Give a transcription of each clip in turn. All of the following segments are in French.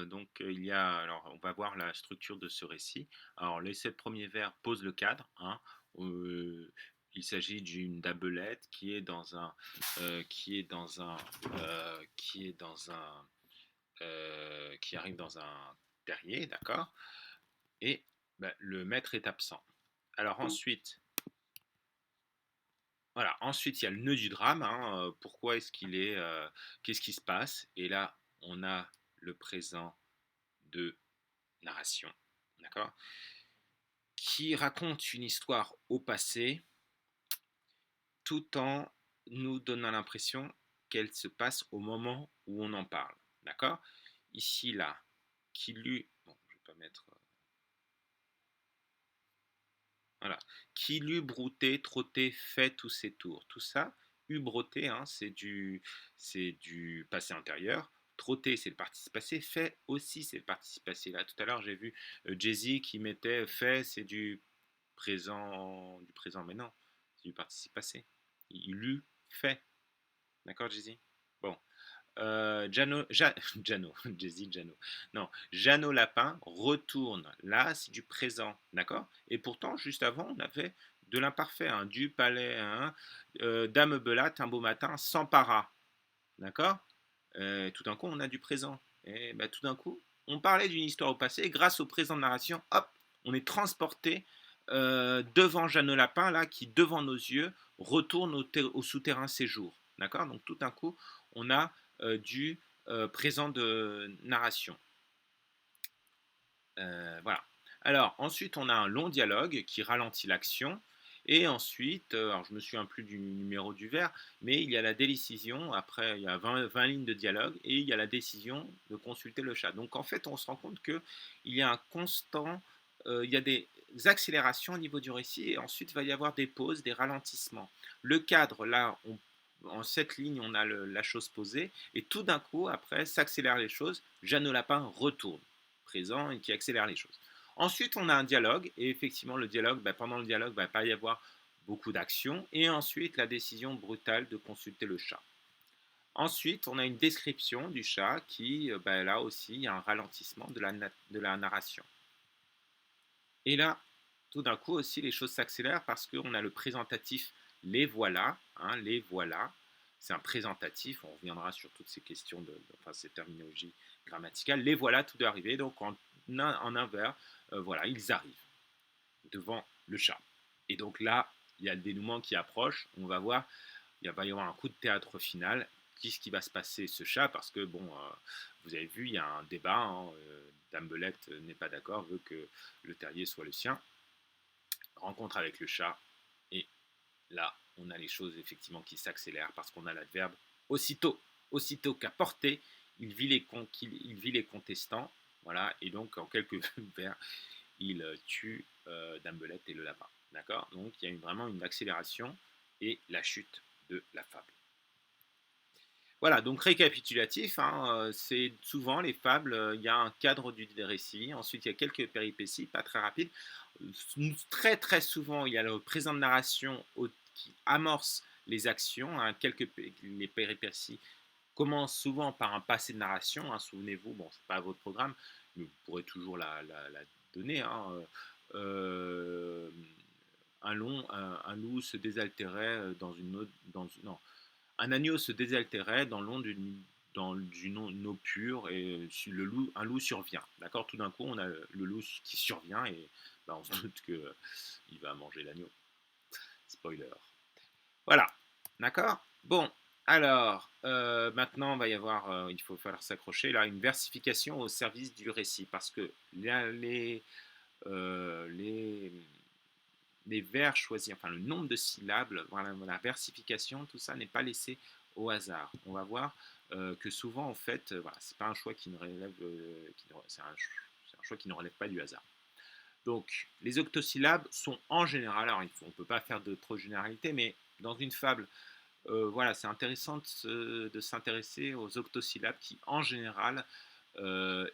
Donc, on va voir la structure de ce récit. Alors, les 7 premiers vers posent le cadre, hein. Euh, il s'agit d'une dabelette qui arrive dans un terrier, d'accord. Et ben, le maître est absent. Alors ensuite, voilà. Ensuite, il y a le nœud du drame, hein. Pourquoi est-ce qu'il est, qu'est-ce qui se passe? Et là, on a le présent de narration, d'accord, qui raconte une histoire au passé tout en nous donnant l'impression qu'elle se passe au moment où on en parle, d'accord. Ici, là, qui lui, bon, je vais pas mettre, voilà, qui l'eût brouté, trotté, fait tous ses tours, tout ça, eût brouté, hein, c'est du passé antérieur. Trotter, c'est le participe passé. Fait aussi, c'est le participe passé. Là, tout à l'heure, j'ai vu Jay-Z qui mettait fait, c'est du présent, mais non, c'est du participe passé. Il eût fait. D'accord, Jay-Z? Bon. Jano, Jay-Z, Jano. Non, Jeannot Lapin retourne. Là, c'est du présent, d'accord. Et pourtant, juste avant, on avait de l'imparfait, hein, du palais, hein, Dame Belote, un beau matin, s'empara, d'accord. Tout d'un coup, on a du présent. Et bah, tout d'un coup, on parlait d'une histoire au passé, et grâce au présent de narration, hop, on est transporté devant Jeannot Lapin, là, qui, devant nos yeux, retourne au souterrain séjour. D'accord. Donc, tout d'un coup, on a du présent de narration. Voilà. Alors, ensuite, on a un long dialogue qui ralentit l'action. Et ensuite, alors je me souviens plus du numéro du vers, mais il y a la décision, après il y a 20 lignes de dialogue, et il y a la décision de consulter le chat. Donc en fait, on se rend compte qu'il y a un constant, il y a des accélérations au niveau du récit, et ensuite il va y avoir des pauses, des ralentissements. Le cadre, là, en 7 lignes, on a la chose posée, et tout d'un coup, après, s'accélèrent les choses, Jeannot Lapin retourne présent et qui accélère les choses. Ensuite, on a un dialogue, et effectivement, le dialogue, pendant le dialogue, il va pas y avoir beaucoup d'action, et ensuite, la décision brutale de consulter le chat. Ensuite, on a une description du chat qui, là aussi, il y a un ralentissement de la narration. Et là, tout d'un coup aussi, les choses s'accélèrent parce qu'on a le présentatif les voilà, hein, les voilà. C'est un présentatif, on reviendra sur toutes ces questions, enfin ces terminologies grammaticales. Les voilà, tout doit arriver. Donc en un vers, voilà, ils arrivent devant le chat. Et donc là, il y a le dénouement qui approche. On va voir, il va y avoir un coup de théâtre final. Qu'est-ce qui va se passer ce chat? Parce que bon, vous avez vu, il y a un débat, hein, Dame Belette n'est pas d'accord, veut que le terrier soit le sien. Rencontre avec le chat, et là, on a les choses effectivement qui s'accélèrent parce qu'on a l'adverbe aussitôt. Aussitôt qu'à portée, il vit les contestants, voilà, et donc en quelques vers, il tue Dame Belette et le lapin. D'accord. Donc il y a vraiment une accélération et la chute de la fable. Voilà, donc récapitulatif, hein, c'est souvent les fables, il y a un cadre du récit, ensuite il y a quelques péripéties, pas très rapides. Très très souvent, il y a le présent de narration qui amorce les actions, hein, les péripéties commencent souvent par un passé de narration, hein, souvenez-vous, bon, c'est pas votre programme, mais vous pourrez toujours la donner, hein, euh, un loup se désaltérait dans une autre, non, un agneau se désaltérait dans une eau pure, et un loup survient. D'accord. Tout d'un coup, on a le loup qui survient, et on se doute qu'il va manger l'agneau. Spoiler. Voilà. D'accord. Bon. Alors, maintenant, il faut falloir s'accrocher là, une versification au service du récit, parce que euh, les, les vers choisis, enfin le nombre de syllabes, voilà, la versification, tout ça n'est pas laissé au hasard. On va voir que souvent, en fait, voilà, c'est pas un choix qui ne relève, c'est un choix qui ne relève pas du hasard. Donc, les octosyllabes sont en général, alors on ne peut pas faire de trop généralité, mais dans une fable, voilà, c'est intéressant de s'intéresser aux octosyllabes qui, en général,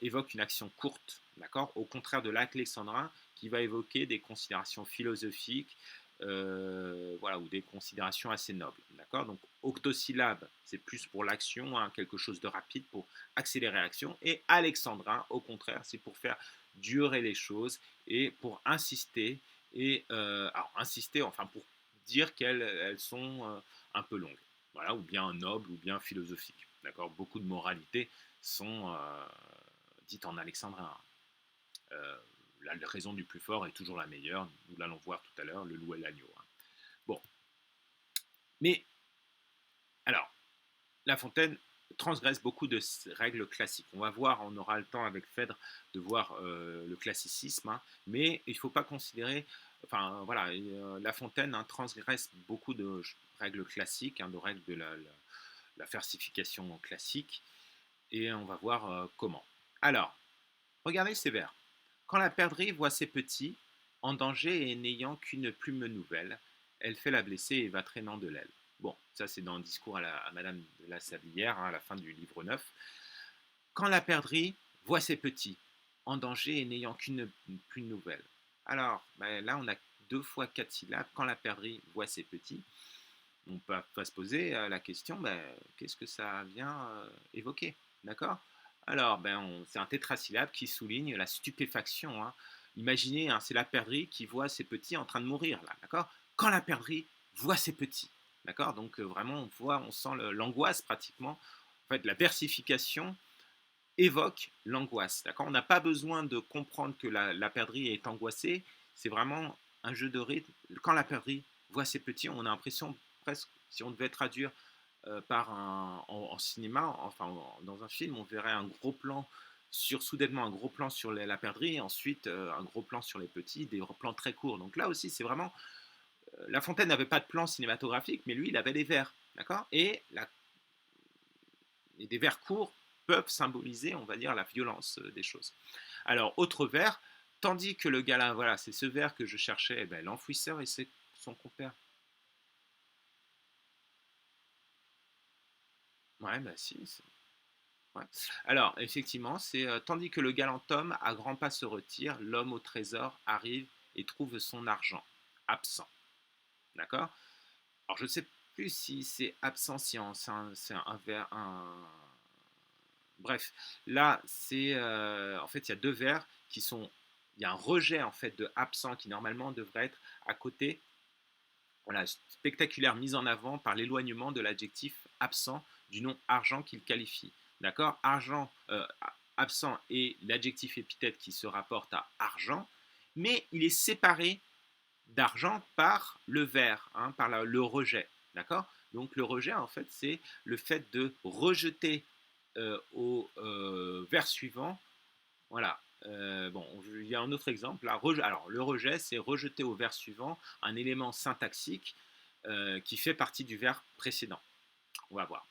évoquent une action courte, d'accord. Au contraire de l'alexandrin, qui va évoquer des considérations philosophiques, voilà, ou des considérations assez nobles. D'accord. Donc octosyllabe, c'est plus pour l'action, hein, quelque chose de rapide pour accélérer l'action. Et alexandrin, au contraire, c'est pour faire durer les choses et pour insister. Et alors insister, enfin pour dire qu'elles sont un peu longues. Voilà, ou bien nobles, ou bien philosophiques. D'accord. Beaucoup de moralités sont dites en alexandrin. Euh, la raison du plus fort est toujours la meilleure. Nous l'allons voir tout à l'heure, le loup et l'agneau. Hein. Bon, mais alors, La Fontaine transgresse beaucoup de règles classiques. On va voir, on aura le temps avec Phèdre de voir le classicisme, hein, mais il ne faut pas considérer, enfin voilà, La Fontaine hein, transgresse beaucoup de règles classiques, hein, de règles de la versification classique, et on va voir comment. Alors, regardez ces vers. Quand la perdrix voit ses petits, en danger et n'ayant qu'une plume nouvelle, elle fait la blesser et va traînant de l'aile. Bon, ça c'est dans le discours à Madame de la Sablière, hein, à la fin du livre 9. Quand la perdrix voit ses petits, en danger et n'ayant qu'une plume nouvelle. Alors, ben, là on a 2 fois 4 syllabes. Quand la perdrix voit ses petits, on peut se poser la question, ben, qu'est-ce que ça vient évoquer. D'accord. Alors, c'est un tétrasyllabe qui souligne la stupéfaction. Hein. Imaginez, hein, c'est la perdrix qui voit ses petits en train de mourir, là, d'accord. Quand la perdrix voit ses petits, d'accord. Donc, vraiment, on sent l'angoisse pratiquement. En fait, la versification évoque l'angoisse, d'accord. On n'a pas besoin de comprendre que la perdrix est angoissée. C'est vraiment un jeu de rythme. Quand la perdrix voit ses petits, on a l'impression presque, si on devait traduire en cinéma, enfin dans un film, on verrait un gros plan soudainement un gros plan sur la perdrix, et ensuite un gros plan sur les petits, des plans très courts. Donc là aussi, c'est vraiment La Fontaine n'avait pas de plan cinématographique, mais lui, il avait des vers, d'accord, et des vers courts peuvent symboliser, on va dire, la violence des choses. Alors, autre vers, tandis que le gars là, voilà, c'est ce vers que je cherchais, eh ben, l'enfouisseur et son compère. Ouais, bah si, ouais. Alors, effectivement, c'est tandis que le galant homme à grands pas se retire, l'homme au trésor arrive et trouve son argent absent. D'accord. Alors, je ne sais plus si c'est absent, si c'est un vers, bref, là, c'est en fait, il y a 2 vers qui sont. Il y a un rejet en fait de absent qui normalement devrait être à côté. Voilà, spectaculaire mise en avant par l'éloignement de l'adjectif absent du nom argent qu'il qualifie. D'accord. Argent, absent est l'adjectif épithète qui se rapporte à argent, mais il est séparé d'argent par le vers, hein, par le rejet. D'accord. Donc le rejet, en fait, c'est le fait de rejeter au vers suivant. Voilà. Bon, il y a un autre exemple. Là, alors, le rejet, c'est rejeter au vers suivant un élément syntaxique qui fait partie du vers précédent. On va voir.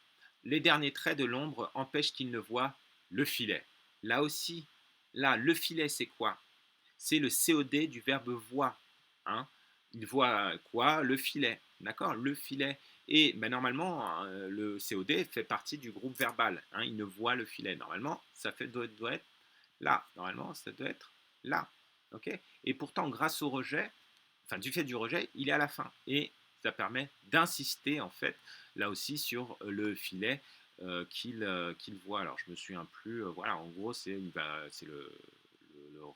Les derniers traits de l'ombre empêchent qu'il ne voie le filet. Là aussi, là, le filet, c'est quoi? C'est le COD du verbe voir. Hein. Il voit quoi? Le filet. D'accord. Le filet. Et ben, normalement, le COD fait partie du groupe verbal. Hein. Il ne voit le filet. Normalement, ça doit être là. Normalement, ça doit être là. Ok. Et pourtant, grâce au rejet, enfin du fait du rejet, il est à la fin. Et ça permet d'insister en fait là aussi sur le filet qu'il voit. Alors je me souviens plus. Voilà, en gros c'est le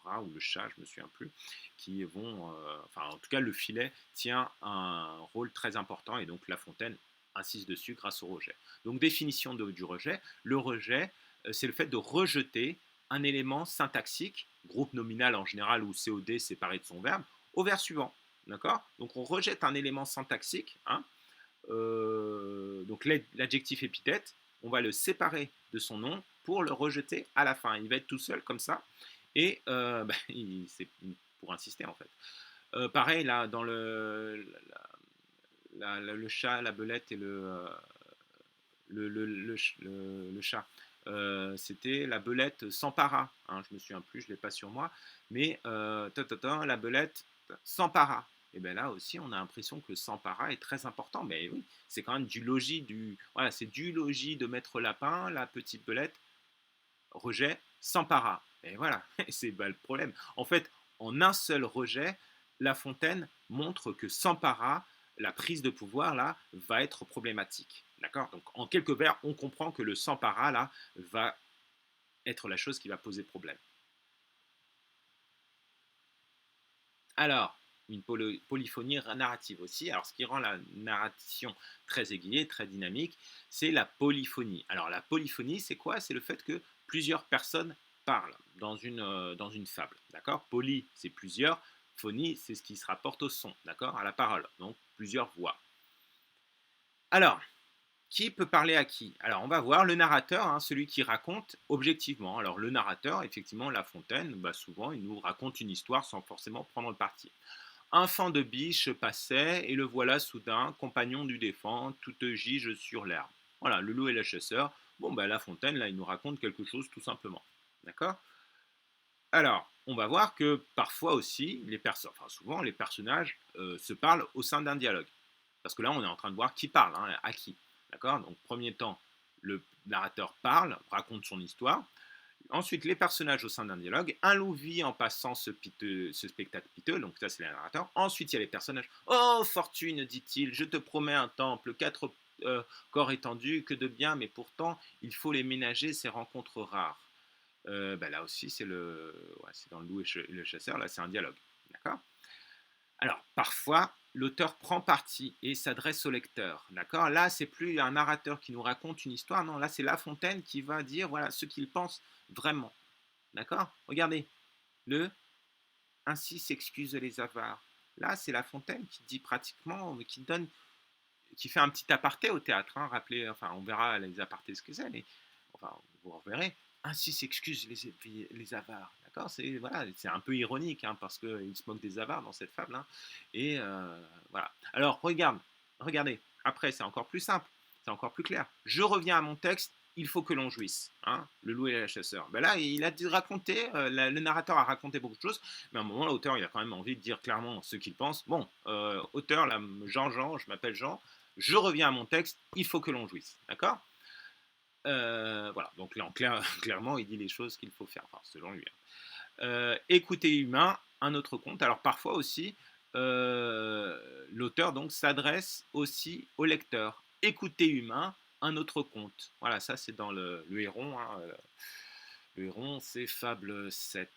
rat ou le chat, je me souviens plus, qui vont. Enfin en tout cas le filet tient un rôle très important et donc La Fontaine insiste dessus grâce au rejet. Donc définition du rejet. Le rejet, c'est le fait de rejeter un élément syntaxique, groupe nominal en général ou COD séparé de son verbe, au vers suivant. D'accord. Donc on rejette un élément syntaxique, hein, donc l'adjectif épithète, on va le séparer de son nom pour le rejeter à la fin. Il va être tout seul comme ça, et c'est pour insister en fait. Pareil là, dans le chat, la belette et le chat. C'était la belette s'empara. Hein, je me souviens plus, je l'ai pas sur moi, mais la belette s'empara. Et bien là aussi, on a l'impression que le s'empara est très important. Mais oui, c'est quand même du logis voilà, c'est du logis de Maître Lapin, la petite belette, rejet, s'empara. Et voilà, c'est le problème. En fait, en un seul rejet, La Fontaine montre que sans para, la prise de pouvoir là va être problématique. D'accord? Donc en quelques vers, on comprend que le sans para là va être la chose qui va poser problème. Alors, une polyphonie narrative aussi. Alors, ce qui rend la narration très égayée, très dynamique, c'est la polyphonie. Alors, la polyphonie, c'est quoi? C'est le fait que plusieurs personnes parlent dans une fable. D'accord? Poly, c'est plusieurs. Phonie, c'est ce qui se rapporte au son, d'accord? À la parole. Donc, plusieurs voix. Alors, qui peut parler à qui? Alors, on va voir le narrateur, hein, celui qui raconte objectivement. Alors, le narrateur, effectivement, La Fontaine, bah, souvent, il nous raconte une histoire sans forcément prendre le parti. Un fan de biche passait, et le voilà soudain, compagnon du défunt, toute gige sur l'herbe. Voilà, le loup et le chasseur. Bon, ben La Fontaine, là, il nous raconte quelque chose tout simplement. D'accord? Alors, on va voir que parfois aussi, enfin souvent, les personnages se parlent au sein d'un dialogue. Parce que là, on est en train de voir qui parle, hein, à qui. D'accord? Donc, premier temps, le narrateur parle, raconte son histoire. Ensuite, les personnages au sein d'un dialogue. Un loup vit en passant ce spectacle piteux, donc ça c'est le narrateur. Ensuite, il y a les personnages. Oh, fortune, dit-il, je te promets un temple, quatre corps étendus, que de bien, mais pourtant, il faut les ménager, ces rencontres rares. Bah là aussi, c'est dans le loup et le chasseur, là c'est un dialogue. D'accord? Alors, parfois, l'auteur prend parti et s'adresse au lecteur. D'accord? Là, c'est plus un narrateur qui nous raconte une histoire. Non, là, c'est La Fontaine qui va dire voilà ce qu'il pense vraiment. D'accord? Regardez. Le ainsi s'excusent les avares. Là, c'est La Fontaine qui dit pratiquement, qui fait un petit aparté au théâtre. Hein, rappelez, enfin, on verra les apartés ce que c'est, mais enfin, vous reverrez. Ainsi s'excusent les avares. D'accord? C'est un peu ironique, hein, parce qu'il se moque des avares dans cette fable. Hein, et voilà. Alors, regardez. Après, c'est encore plus simple, c'est encore plus clair. Je reviens à mon texte. Il faut que l'on jouisse. Hein, le loup et la chasseur. Ben là, il a raconté, le narrateur a raconté beaucoup de choses, mais à un moment, l'auteur, il a quand même envie de dire clairement ce qu'il pense. Bon, auteur, là, Jean, je m'appelle Jean, je reviens à mon texte, il faut que l'on jouisse. D'accord? Voilà, donc là, clairement, il dit les choses qu'il faut faire, enfin, selon lui. Hein. Écoutez humain, un autre conte. Alors parfois aussi, l'auteur donc s'adresse aussi au lecteur. Écoutez humain, un autre conte. Voilà, ça c'est dans le Héron. Hein, le Héron, c'est fable 7,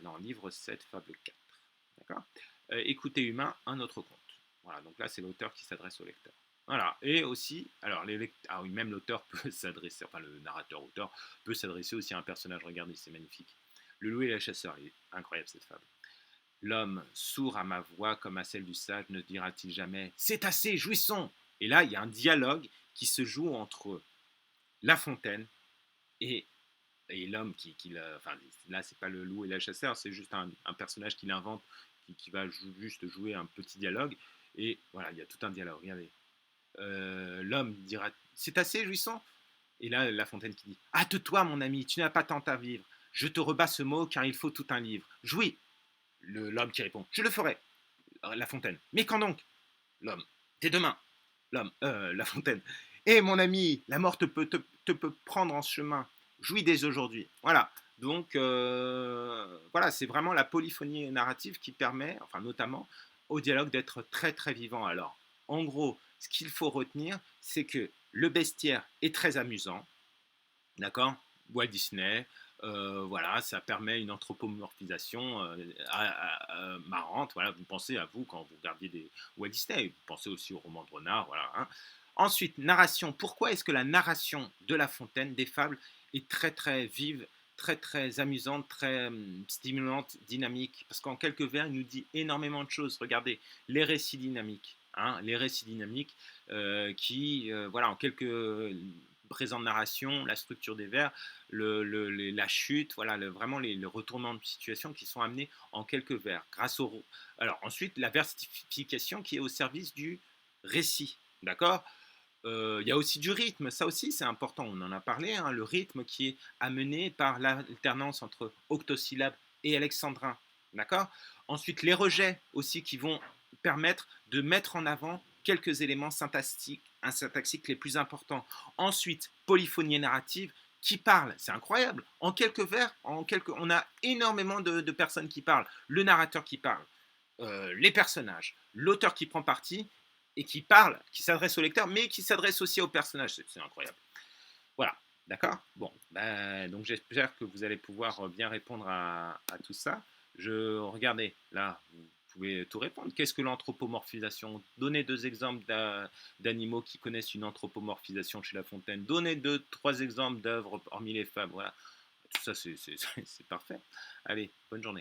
non, livre 7, fable 4. D'accord? Écoutez humain, un autre conte. Voilà, donc là c'est l'auteur qui s'adresse au lecteur. Voilà, et aussi, alors oui, même l'auteur peut s'adresser, enfin le narrateur-auteur peut s'adresser aussi à un personnage. Regardez, c'est magnifique. Le loup et la chasseur, il est incroyable cette fable. L'homme, sourd à ma voix comme à celle du sage, ne dira-t-il jamais c'est assez, jouissons. Et là, il y a un dialogue qui se joue entre La Fontaine et l'homme enfin là c'est pas le loup et la chasseur, c'est juste un personnage qu'il invente, qui va juste jouer un petit dialogue, et voilà, il y a tout un dialogue. Regardez, l'homme dira c'est assez, jouissant. Et là, La Fontaine qui dit hâte-toi, mon ami, tu n'as pas tant à vivre. Je te rebats ce mot car il faut tout un livre. Jouis. L'homme qui répond je le ferai. La Fontaine mais quand donc? L'homme dès demain. La Fontaine mon ami, la mort te peut prendre en chemin. Jouis dès aujourd'hui. Voilà. Donc, voilà, c'est vraiment la polyphonie narrative qui permet, enfin notamment, au dialogue d'être très très vivant. Alors, en gros, ce qu'il faut retenir, c'est que le bestiaire est très amusant, d'accord? Walt Disney, voilà, ça permet une anthropomorphisation marrante. Voilà, vous pensez à vous quand vous regardiez des Walt Disney, vous pensez aussi au roman de renard, voilà. Hein. Ensuite, narration. Pourquoi est-ce que la narration de La Fontaine des fables est très très vive, très très amusante, très stimulante, dynamique? Parce qu'en quelques vers, il nous dit énormément de choses. Regardez, les récits dynamiques. Hein, les récits dynamiques qui, voilà, en quelques présents de narration, la structure des vers, la chute, voilà, vraiment les retournements de situation qui sont amenés en quelques vers. Alors ensuite, la versification qui est au service du récit. D'accord? Il y a aussi du rythme, ça aussi c'est important, on en a parlé, hein, le rythme qui est amené par l'alternance entre octosyllabes et alexandrin. D'accord? Ensuite, les rejets aussi qui vont permettre de mettre en avant quelques éléments syntaxiques les plus importants. Ensuite, polyphonie narrative qui parle, c'est incroyable. En quelques vers, on a énormément de personnes qui parlent. Le narrateur qui parle. les personnages, l'auteur qui prend parti et qui parle, qui s'adresse au lecteur, mais qui s'adresse aussi aux personnages. C'est incroyable. Voilà, d'accord. Bon, ben, donc j'espère que vous allez pouvoir bien répondre à tout ça. Regardez, là, vous pouvez tout répondre. Qu'est-ce que l'anthropomorphisation? Donnez deux exemples d'animaux qui connaissent une anthropomorphisation chez La Fontaine. Donnez deux, trois exemples d'œuvres hormis les fables. Voilà, tout ça, c'est parfait. Allez, bonne journée.